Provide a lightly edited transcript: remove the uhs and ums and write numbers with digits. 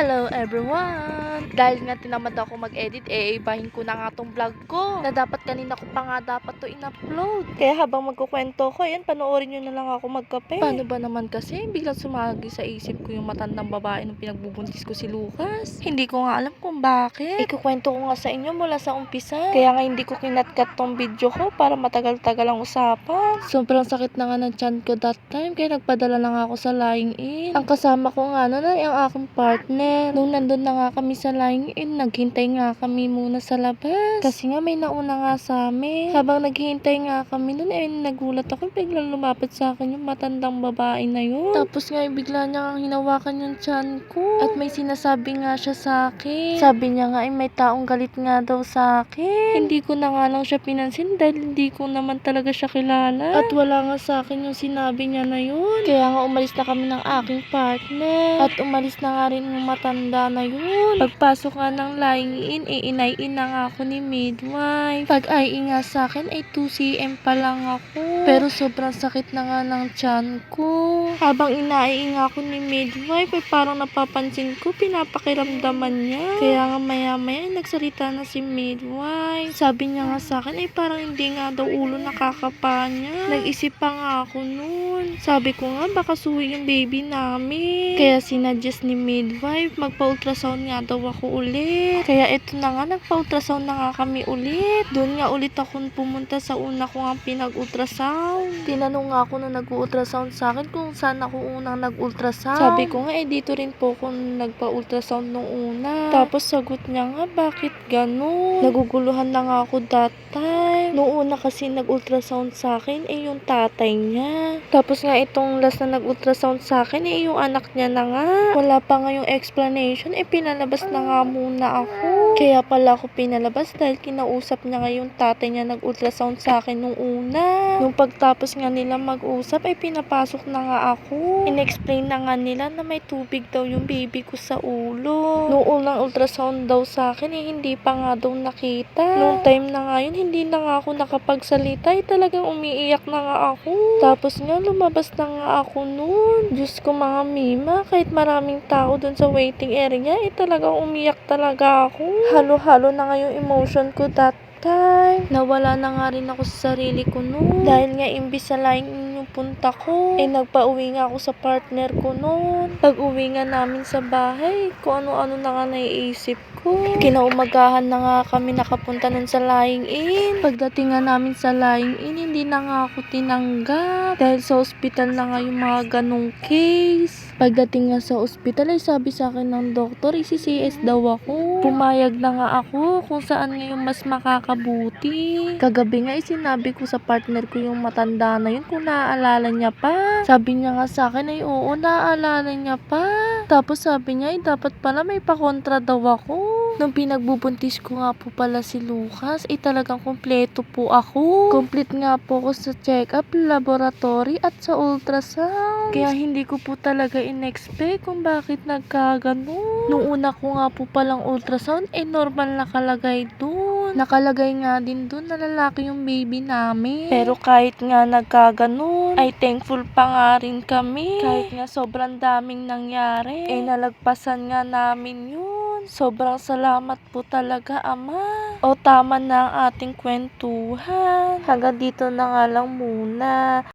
Hello everyone! Dahil nga tinamad ako mag-edit, ibahin ko na nga tong vlog ko na dapat kanina ko pa nga dapat to in-upload. Kaya habang magkukwento ko, ayan, panoorin nyo na lang ako magkape. Paano ba naman kasi, biglang sumagi sa isip ko yung matandang babae nung pinagbubuntis ko si Lucas. Hindi ko nga alam kung bakit. Ikukwento ko nga sa inyo mula sa umpisa. Kaya nga hindi ko kinatkat tong video ko para matagal-tagal ang usapan. Sobrang sakit na nga ng tiyan ko that time, kaya nagpadala na nga ako sa lying in. Ang kasama ko nga nun ay ang aking partner. Nung nandun na nga kami sa lying in, naghintay nga kami muna sa labas. Kasi nga may nauna nga sa amin. Habang naghihintay nga kami nun, nagulat ako, biglang lumapit sa akin yung matandang babae na yun. Tapos nga bigla niya nga hinawakan yung tiyan ko. At may sinasabi nga siya sa akin. Sabi niya nga may taong galit nga daw sa akin. Hindi ko na nga lang siya pinansin dahil hindi ko naman talaga siya kilala. At wala nga sa akin yung sinabi niya na yun. Kaya nga umalis na kami ng aking partner. At umalis na nga rin yung matanda na yun. Pagpasok nga ng lying in, inay-in na nga ako ni midwife. Pag-ay nga sa akin ay 2 cm pa lang ako. Pero sobrang sakit na nga ng tiyan ko. Habang inai nga ako ni midwife, ay parang napapansin ko, pinapakiramdaman niya. Kaya nga maya-maya nagsalita na si midwife. Sabi niya nga sa akin ay parang hindi nga daw ulo nakakapa niya. Nag-isip pa nga ako nun. Sabi ko nga baka suwi yung baby namin. Kaya sinadjust ni midwife, magpa-ultrasound nga daw ako ulit. Kaya eto na nga, nagpa-ultrasound na nga kami ulit. Doon nga ulit ako pumunta sa una ko nga pinag-ultrasound. Tinanong nga ako na nag-ultrasound sa akin kung saan ako unang nag-ultrasound. Sabi ko nga dito rin po ako nagpa-ultrasound nung una. Tapos sagot niya nga, bakit ganun? Naguguluhan na nga ako that time. Nung una kasi nag-ultrasound sa akin yung tatay niya. Tapos nga itong last na nag-ultrasound sa akin yung anak niya na nga. Wala pa nga yung explanation, pinalabas na nga muna ako. Kaya pala ako pinalabas dahil kinausap niya nga yung tatay niya nag-ultrasound sa akin nung una. Nung pagtapos nga nila mag-usap, pinapasok na nga ako. In-explain na nga nila na may tubig daw yung baby ko sa ulo. Nung unang ultrasound daw sa akin, hindi pa nga daw nakita. Nung time na nga yun, hindi na nga ako nakapagsalita, talagang umiiyak na nga ako. Tapos nga lumabas na nga ako nun. Diyos ko mga mima, kahit maraming tao dun sa waiting area, talagang umiyak talaga ako. Halo-halo na nga yung emotion ko that time. Nawala na nga rin ako sa sarili ko noon. Dahil nga imbis sa lying yung punta ko, nagpa-uwi nga ako sa partner ko noon. Pag-uwi nga namin sa bahay, kung ano-ano na nga naiisip ko. Kinaumagahan na nga kami nakapunta nun sa lying in. Pagdating nga namin sa lying in, hindi na nga ako tinanggap. Dahil sa ospital na nga yung mga ganong case. Pagdating nga sa ospital, sabi sa akin ng doktor, isi-CS daw ako. Pumayag na nga ako kung saan nga yung mas makakabuti. Kagabi nga sinabi ko sa partner ko yung matanda na yun kung naaalala niya pa. Sabi niya nga sa akin oo, naaalala niya pa. Tapos sabi niya dapat pala may pakontra daw ako. Nung pinagbubuntis ko nga po pala si Lucas, talagang kompleto po ako. Complete nga po ako sa check-up, laboratory at sa ultrasound. Kaya hindi ko po talaga in-expect kung bakit nagkaganon. Nung una ko nga po palang ultrasound, normal nakalagay dun. Nakalagay nga din dun na lalaki yung baby namin. Pero kahit nga nagkaganon, thankful pa nga rin kami. Kahit nga sobrang daming nangyari, nalagpasan nga namin yun. Sobrang salamat po talaga, Ama. O tama na ang ating kwentuhan. Hanggang dito na nga lang muna.